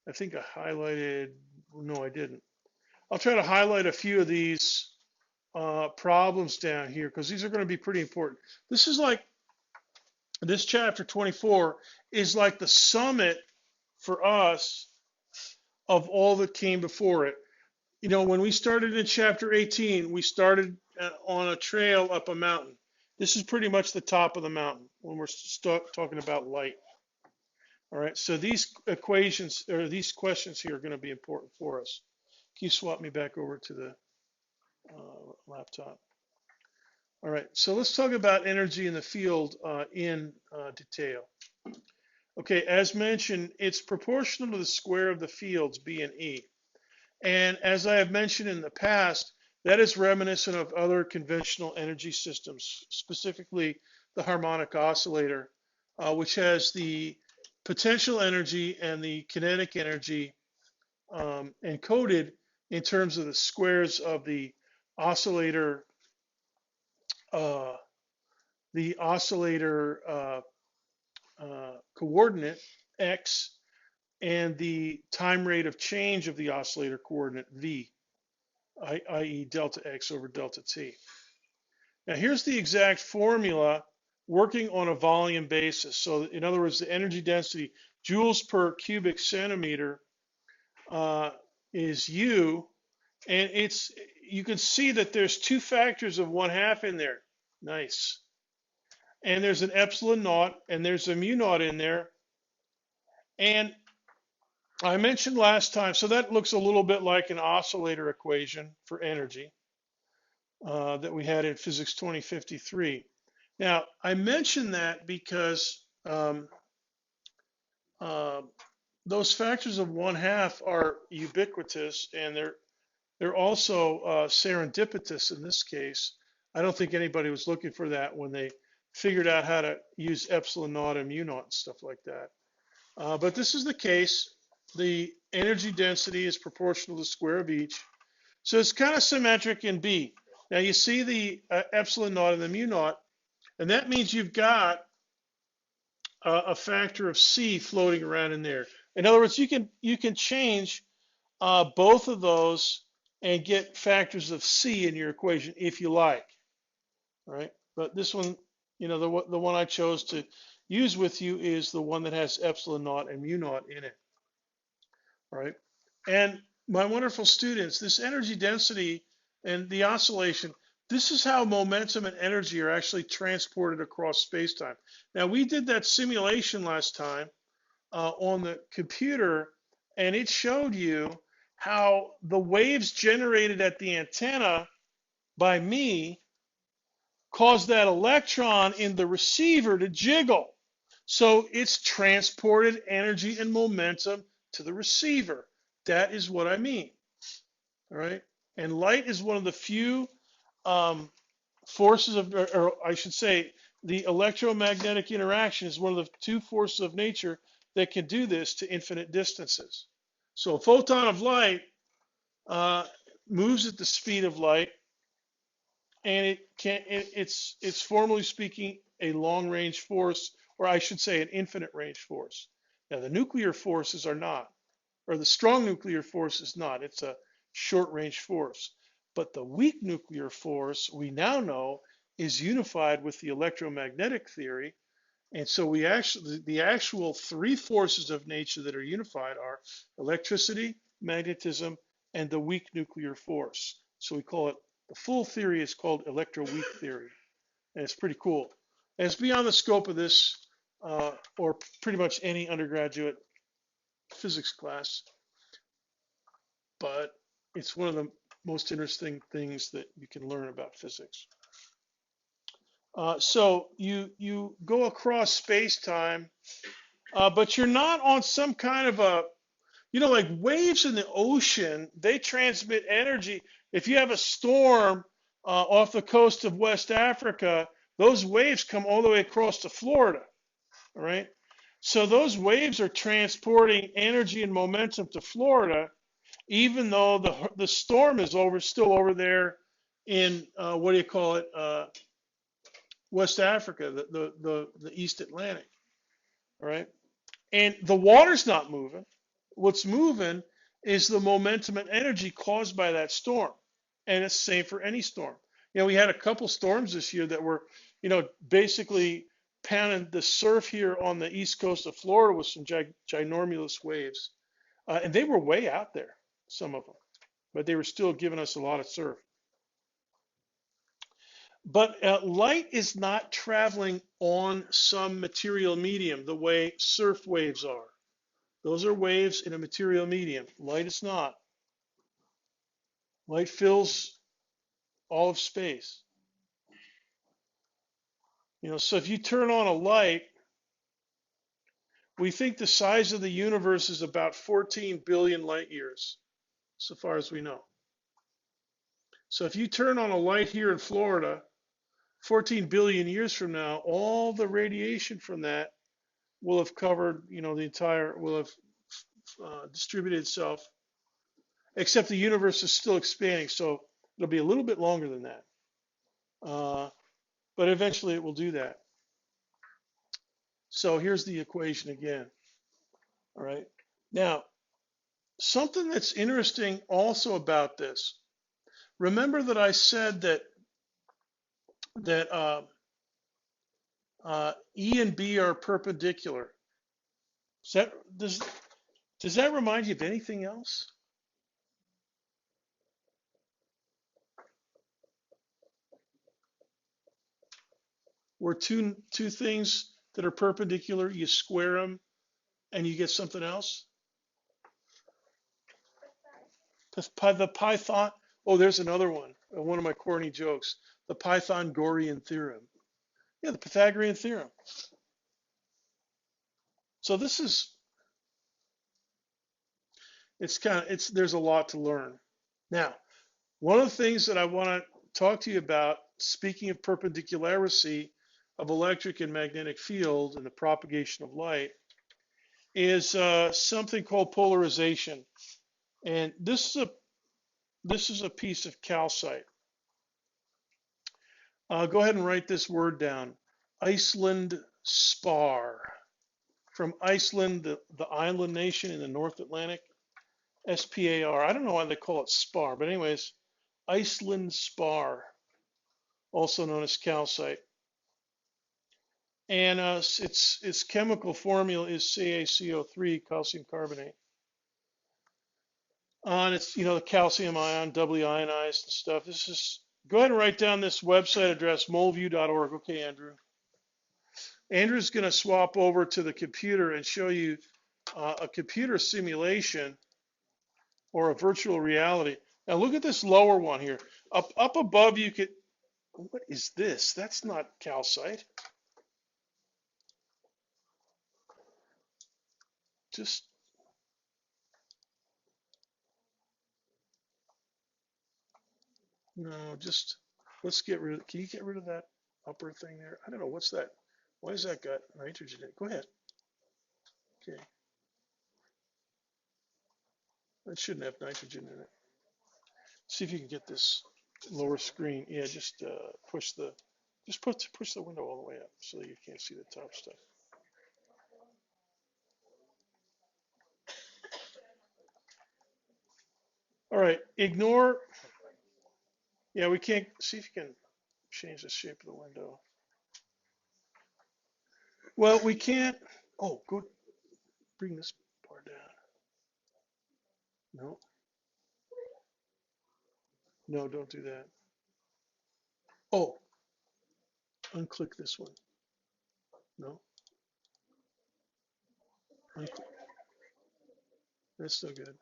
I think I highlighted, no, I didn't. I'll try to highlight a few of these problems down here because these are going to be pretty important. This is like, this chapter 24 is like the summit for us of all that came before it. When we started in chapter 18, we started on a trail up a mountain. This is pretty much the top of the mountain when we're talking about light. All right, so these equations or these questions here are going to be important for us. Can you swap me back over to the laptop. All right, so let's talk about energy in the field in detail. Okay, as mentioned, it's proportional to the square of the fields B and E. And as I have mentioned in the past, that is reminiscent of other conventional energy systems, specifically the harmonic oscillator, which has the potential energy and the kinetic energy encoded in terms of the squares of oscillator, uh, the oscillator coordinate x and the time rate of change of the oscillator coordinate v, i.e. delta x over delta t. Now here's the exact formula working on a volume basis. So in other words, the energy density joules per cubic centimeter is U, and you can see that there's two factors of 1/2 in there. Nice. And there's an epsilon naught, and there's a mu naught in there. And I mentioned last time, so that looks a little bit like an oscillator equation for energy that we had in Physics 2053. Now, I mentioned that because those factors of 1/2 are ubiquitous, and they're also serendipitous in this case. I don't think anybody was looking for that when they figured out how to use epsilon naught and mu naught and stuff like that. But this is the case. The energy density is proportional to the square of each. So it's kind of symmetric in B. Now you see the epsilon naught and the mu naught, and that means you've got a factor of C floating around in there. In other words, you can change both of those and get factors of C in your equation if you like, right? But this one, the one I chose to use with you is the one that has epsilon naught and mu naught in it, right? And my wonderful students, this energy density and the oscillation, this is how momentum and energy are actually transported across space-time. Now, we did that simulation last time on the computer, and it showed you how the waves generated at the antenna by me caused that electron in the receiver to jiggle. So it's transported energy and momentum to the receiver. That is what I mean. All right. And light is one of the few forces of, or I should say, the electromagnetic interaction is one of the two forces of nature that can do this to infinite distances. So a photon of light moves at the speed of light, and it's formally speaking a long range force, or I should say an infinite range force. Now the nuclear forces are not, or the strong nuclear force is not. It's a short range force. But the weak nuclear force, we now know, is unified with the electromagnetic theory. And so the actual three forces of nature that are unified are electricity, magnetism, and the weak nuclear force. So we call it, the full theory is called Electroweak Theory. And it's pretty cool. And it's beyond the scope of this or pretty much any undergraduate physics class. But it's one of the most interesting things that you can learn about physics. So you go across space-time, but you're not on some kind of a, like waves in the ocean, they transmit energy. If you have a storm off the coast of West Africa, those waves come all the way across to Florida, all right? So those waves are transporting energy and momentum to Florida, even though the storm is still over there in West Africa, the East Atlantic, all right? And the water's not moving. What's moving is the momentum and energy caused by that storm. And it's the same for any storm. We had a couple storms this year that were, basically pounding the surf here on the east coast of Florida with some ginormous waves. And they were way out there, some of them, but they were still giving us a lot of surf. But light is not traveling on some material medium the way surf waves are. Those are waves in a material medium. Light is not. Light fills all of space. You know, so if you turn on a light, we think the size of the universe is about 14 billion light years, so far as we know. So if you turn on a light here in Florida, 14 billion years from now, all the radiation from that will have covered, you know, the entire, will have distributed itself, except the universe is still expanding, so it'll be a little bit longer than that. But eventually it will do that. So here's the equation again. All right. Now, something that's interesting also about this. Remember that I said that E and B are perpendicular. Does that remind you of anything else? Where two things that are perpendicular, you square them and you get something else? The Python. Oh, there's another one. One of my corny jokes. The Pythagorean theorem. Yeah, the Pythagorean theorem. So this is, there's a lot to learn. Now, one of the things that I want to talk to you about, speaking of perpendicularity of electric and magnetic field and the propagation of light, is something called polarization. And this is a piece of calcite. Go ahead and write this word down. Iceland spar. From Iceland, the island nation in the North Atlantic. S-P-A-R. I don't know why they call it spar, but anyways, Iceland spar, also known as calcite. And its chemical formula is CaCO3, calcium carbonate. And it's, you know, the calcium ion, doubly ionized and stuff. Go ahead and write down this website address, moleview.org. Okay, Andrew. Andrew's going to swap over to the computer and show you a computer simulation or a virtual reality. Now look at this lower one here. Up above you could, what is this? That's not calcite. Just, no, just, let's get rid of, can you get rid of that upper thing there? I don't know, what's that? Why has that got nitrogen in it? Go ahead. Okay. That shouldn't have nitrogen in it. See if you can get this lower screen. Yeah, just push the window all the way up so you can't see the top stuff. All right, ignore. Yeah, we can't see if you can change the shape of the window. Well, we can't. Oh, go bring this part down. No, no, don't do that. Oh, unclick this one. No, unclick. That's no good.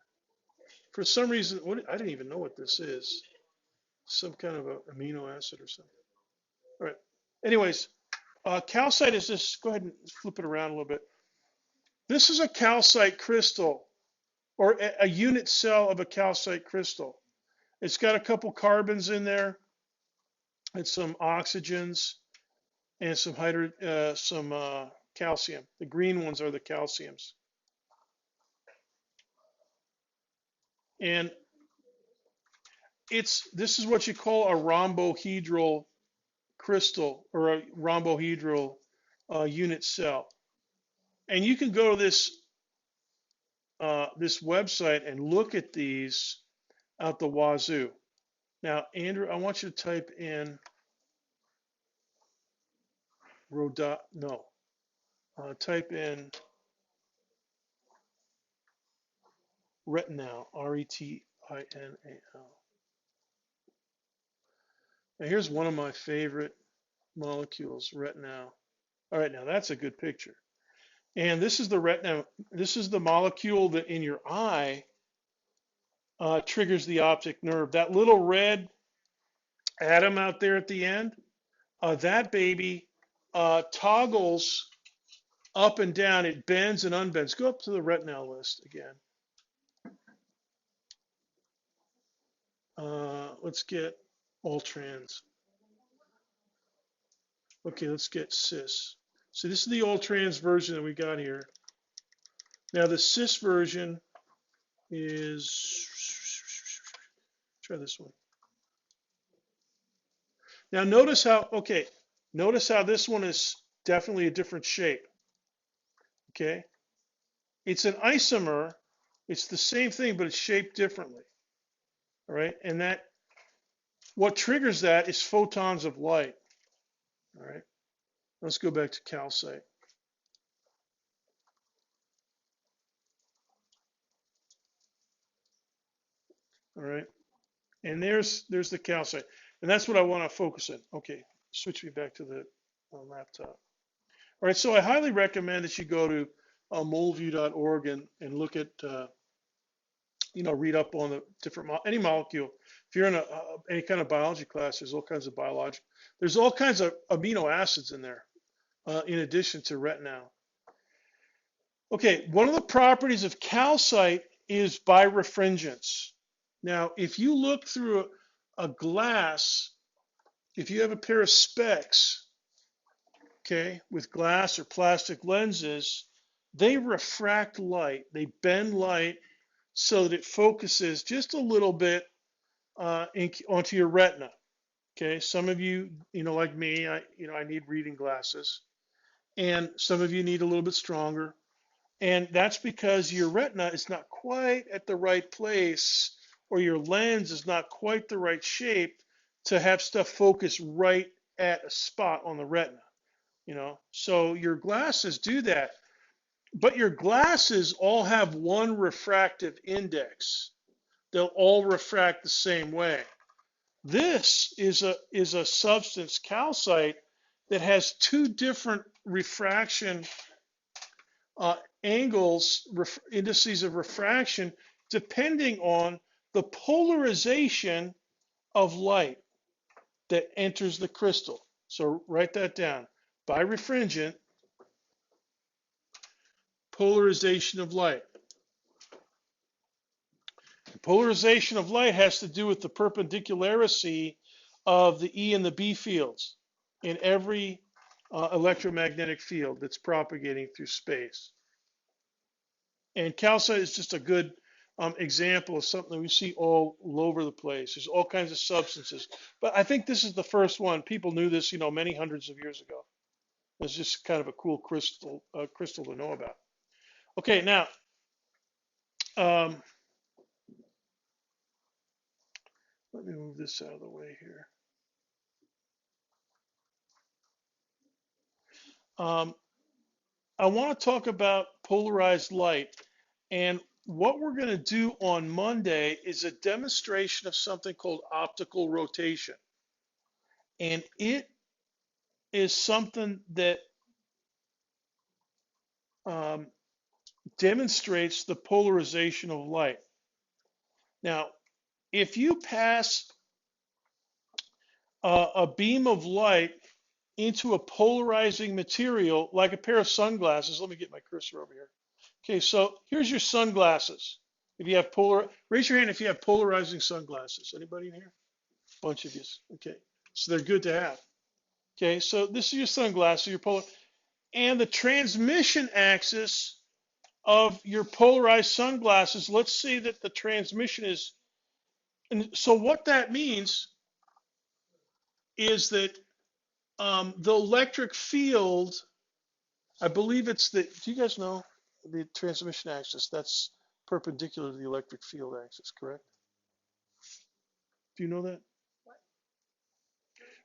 For some reason, I didn't even know what this is. Some kind of an amino acid or something. All right. Anyways, calcite is this. Go ahead and flip it around a little bit. This is a calcite crystal, or a unit cell of a calcite crystal. It's got a couple carbons in there, and some oxygens, and some calcium. The green ones are the calciums. And this is what you call a rhombohedral crystal, or a rhombohedral unit cell. And you can go to this website and look at these out the wazoo. Now, Andrew, I want you to type in type in retinal, R-E-T-I-N-A-L. Now, here's one of my favorite molecules, retinal. All right, now that's a good picture. And this is the retinal. This is the molecule that in your eye triggers the optic nerve. That little red atom out there at the end, that baby toggles up and down. It bends and unbends. Go up to the retinal list again. Let's get all trans. Okay, let's get cis. So this is the all trans version that we got here. Now the cis version is, try this one. Now notice how, okay, notice how this one is definitely a different shape. Okay, it's an isomer. It's the same thing, but it's shaped differently. All right, and that, what triggers that is photons of light. All right, let's go back to calcite. All right, and there's the calcite, and that's what I want to focus on. Okay, switch me back to the laptop. All right, so I highly recommend that you go to moldview.org and look at, read up on the different, any molecule. If you're in any kind of biology class, there's all kinds of biologic, there's all kinds of amino acids in there, in addition to retinal. Okay, one of the properties of calcite is birefringence. Now, if you look through a glass, if you have a pair of specs, okay, with glass or plastic lenses, they refract light, they bend light so that it focuses just a little bit onto your retina. Okay, some of you, like me, I need reading glasses, and some of you need a little bit stronger, and that's because your retina is not quite at the right place, or your lens is not quite the right shape to have stuff focus right at a spot on the retina. So your glasses do that, but your glasses all have one refractive index. They'll all refract the same way. This is a substance, calcite, that has two different refraction angles, indices of refraction, depending on the polarization of light that enters the crystal. So write that down. Birefringent, polarization of light. Polarization of light has to do with the perpendicularity of the E and the B fields in every electromagnetic field that's propagating through space. And calcite is just a good example of something we see all over the place. There's all kinds of substances, but I think this is the first one. People knew this, many hundreds of years ago. It's just kind of a cool crystal to know about. Okay, now let me move this out of the way here. I want to talk about polarized light, and what we're going to do on Monday is a demonstration of something called optical rotation, and it is something that demonstrates the polarization of light. Now, if you pass a beam of light into a polarizing material, like a pair of sunglasses, let me get my cursor over here. Okay, so here's your sunglasses. If you have raise your hand if you have polarizing sunglasses. Anybody in here? Bunch of you. Okay, so they're good to have. Okay, so this is your sunglasses, your polar, and the transmission axis of your polarized sunglasses. Let's see that the transmission is, and so what that means is that the electric field, I believe it's the, do you guys know the transmission axis? That's perpendicular to the electric field axis, correct? Do you know that?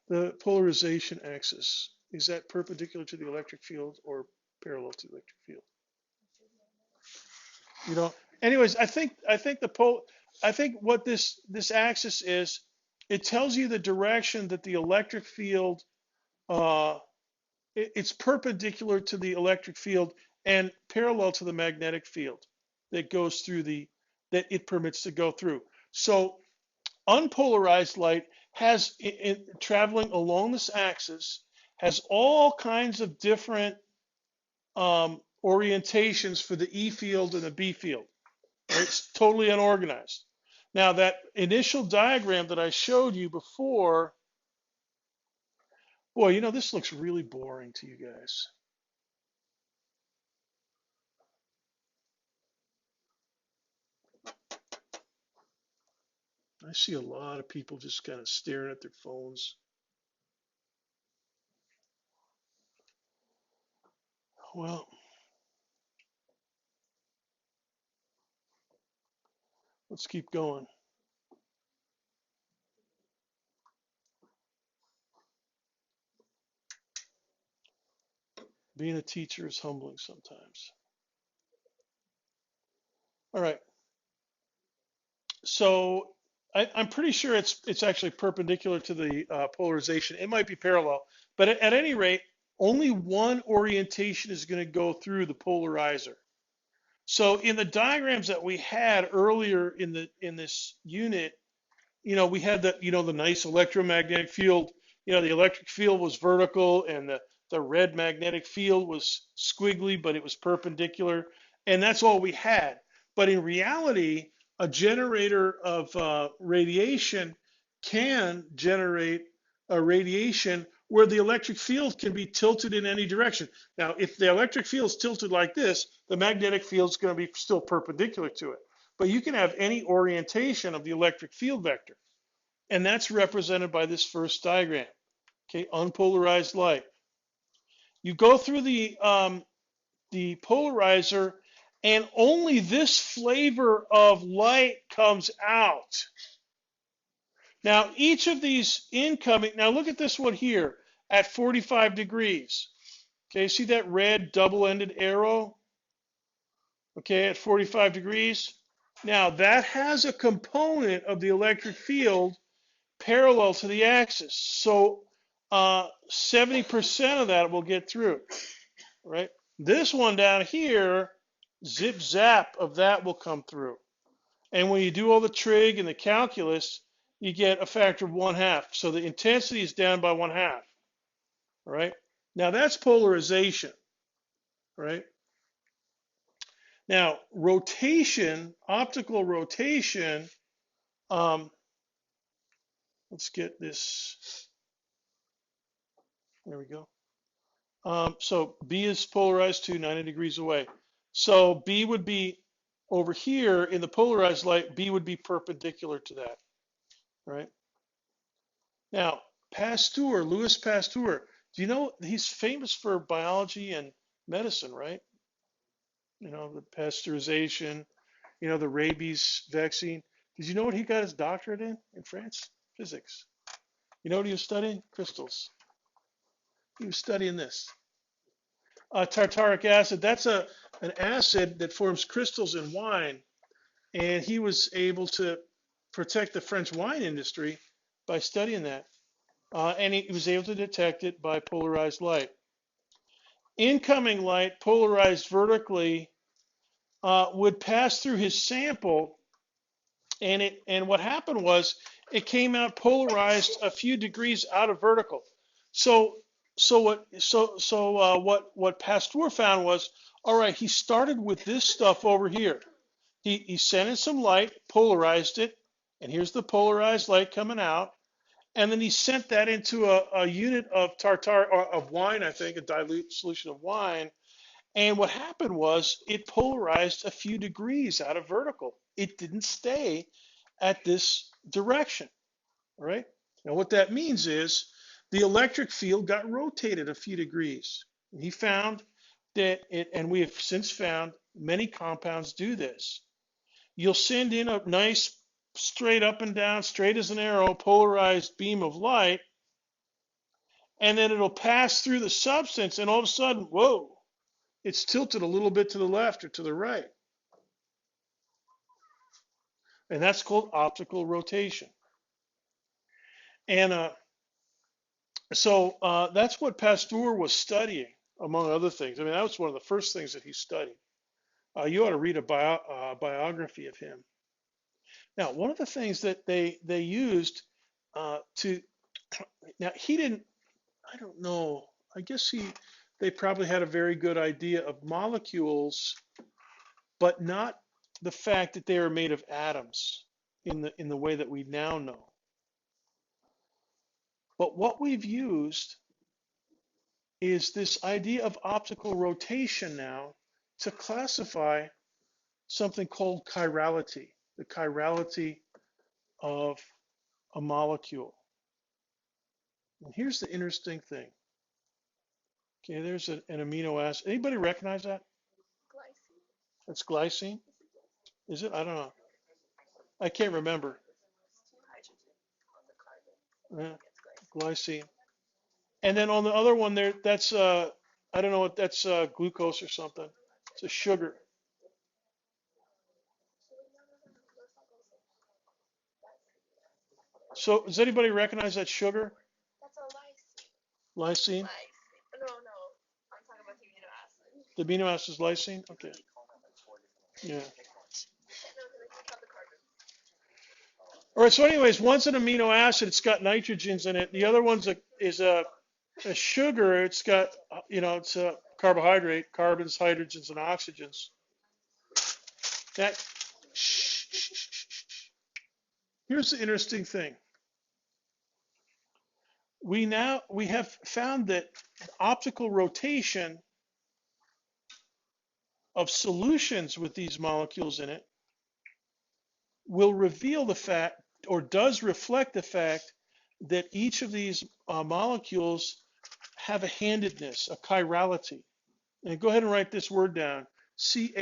The polarization axis, is that perpendicular to the electric field or parallel to the electric field? You know, anyways, I think what this axis is, it tells you the direction that the electric field, it's perpendicular to the electric field and parallel to the magnetic field that goes through that it permits to go through. So unpolarized light has, traveling along this axis, has all kinds of different orientations for the E field and the B field. Right? It's totally unorganized. Now, that initial diagram that I showed you before, boy, this looks really boring to you guys. I see a lot of people just kind of staring at their phones. Well, let's keep going. Being a teacher is humbling sometimes. All right. So I'm pretty sure it's actually perpendicular to the polarization. It might be parallel, but at any rate, only one orientation is going to go through the polarizer. So in the diagrams that we had earlier in this unit, we had the nice electromagnetic field. The electric field was vertical and the red magnetic field was squiggly, but it was perpendicular. And that's all we had. But in reality, a generator of radiation can generate a radiation where the electric field can be tilted in any direction. Now, if the electric field is tilted like this, the magnetic field is going to be still perpendicular to it. But you can have any orientation of the electric field vector. And that's represented by this first diagram, okay, unpolarized light. You go through the polarizer, and only this flavor of light comes out. Now, each of these incoming, now look at this one here at 45 degrees. Okay, see that red double-ended arrow? Okay, at 45 degrees. Now, that has a component of the electric field parallel to the axis. So 70% of that will get through, right? This one down here, zip zap of that will come through. And when you do all the trig and the calculus, you get a factor of 1/2. So the intensity is down by 1/2, right? Now that's polarization, right? Now rotation, optical rotation, let's get this, there we go. So B is polarized to 90 degrees away. So B would be over here in the polarized light, B would be perpendicular to that, right? Now, Pasteur, Louis Pasteur, do you know he's famous for biology and medicine, right? The pasteurization, the rabies vaccine. Did you know what he got his doctorate in France? Physics. You know what he was studying? Crystals. He was studying this. Tartaric acid, that's an acid that forms crystals in wine. And he was able to protect the French wine industry by studying that. And he was able to detect it by polarized light. Incoming light, polarized vertically, would pass through his sample. And what happened was it came out polarized a few degrees out of vertical. So what Pasteur found was, all right, he started with this stuff over here. He sent in some light, polarized it, and here's the polarized light coming out. And then he sent that into a unit of tartar, or of wine, I think, a dilute solution of wine. And what happened was it polarized a few degrees out of vertical. It didn't stay at this direction, all right? Now what that means is the electric field got rotated a few degrees. And he found that and we have since found many compounds do this. You'll send in a nice straight up and down, straight as an arrow, polarized beam of light, and then it'll pass through the substance, and all of a sudden, whoa, it's tilted a little bit to the left or to the right. And that's called optical rotation. And so that's what Pasteur was studying, among other things. I mean, that was one of the first things that he studied. You ought to read a biography of him. Now, one of the things that they used to now he didn't. I don't know. I guess they probably had a very good idea of molecules, but not the fact that they are made of atoms in the way that we now know. But what we've used is this idea of optical rotation now to classify something called chirality, the chirality of a molecule. And here's the interesting thing. Okay, there's an amino acid. Anybody recognize that? That's glycine. Is it? I don't know. I can't remember. Glycine. And then on the other one there, that's I don't know what that's glucose or something. It's a sugar. So does anybody recognize that sugar? Lysine. The amino acid is lysine. Okay. Yeah. All right. So, anyways, one's an amino acid. It's got nitrogens in it. The other one's is a sugar. It's got it's a carbohydrate, carbons, hydrogens, and oxygens. That. Here's the interesting thing. We have found that optical rotation of solutions with these molecules in it will reveal the fact, or does reflect the fact, that each of these molecules have a handedness, a chirality. And go ahead and write this word down. Chirality.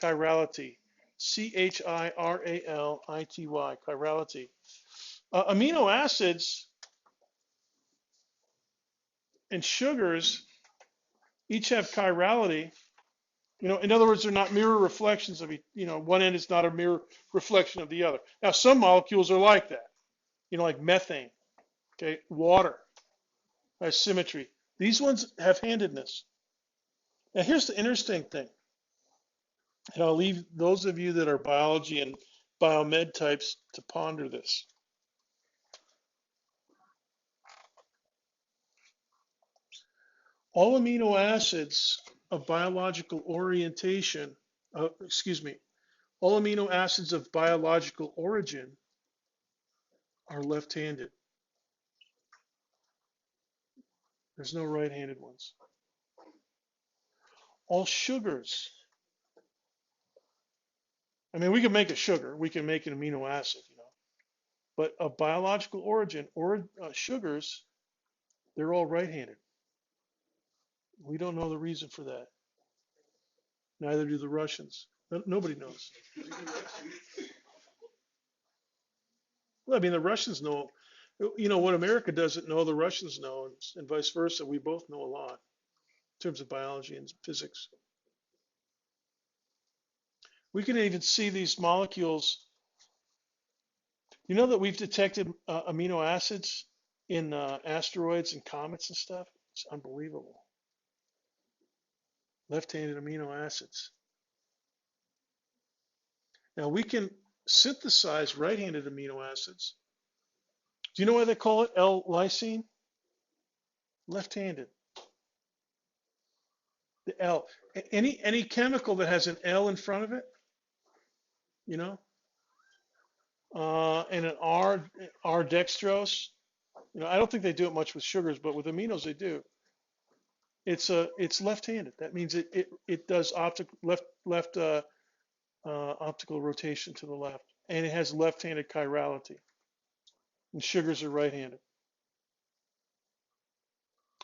Chirality. Chirality. Chirality. Amino acids and sugars each have chirality. In other words, they're not mirror reflections of each. One end is not a mirror reflection of the other. Now, some molecules are like that. Like methane. Okay, water has symmetry. These ones have handedness. Now, here's the interesting thing, and I'll leave those of you that are biology and biomed types to ponder this. All amino acids of biological orientation, all amino acids of biological origin are left-handed. There's no right-handed ones. All sugars. I mean, we can make a sugar. We can make an amino acid, But of biological origin, or sugars, they're all right-handed. We don't know the reason for that. Neither do the Russians. Nobody knows. Well, I mean, the Russians know. What America doesn't know, the Russians know, and vice versa. We both know a lot in terms of biology and physics. We can even see these molecules. You know that we've detected amino acids in asteroids and comets and stuff? It's unbelievable. Left-handed amino acids. Now we can synthesize right-handed amino acids. Do you know why they call it L-lysine? Left-handed. The L. Any chemical that has an L in front of it, and an R dextrose. I don't think they do it much with sugars, but with aminos they do. It's left-handed. That means it does optical rotation to the left, and it has left-handed chirality. And sugars are right-handed.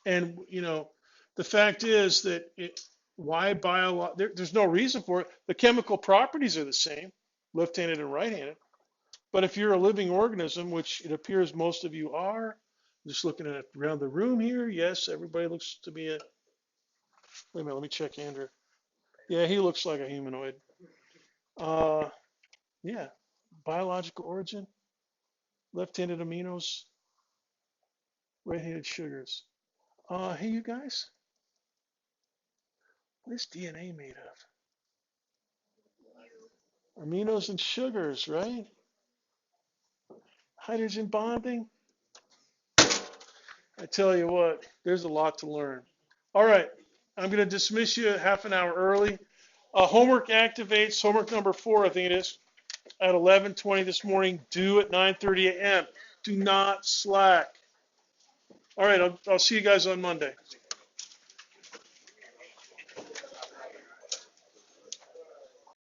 And the fact is that there's no reason for it. The chemical properties are the same, left-handed and right-handed. But if you're a living organism, which it appears most of you are, just looking at around the room here, yes, everybody looks to be wait a minute, let me check Andrew. Yeah, he looks like a humanoid. Yeah, biological origin, left-handed aminos, right-handed sugars. Hey, you guys, what is DNA made of? Aminos and sugars, right? Hydrogen bonding. I tell you what, there's a lot to learn. All right, I'm going to dismiss you half an hour early. Homework activates, homework number 4, I think it is, at 11:20 this morning, due at 9:30 a.m. Do not slack. All right, I'll see you guys on Monday.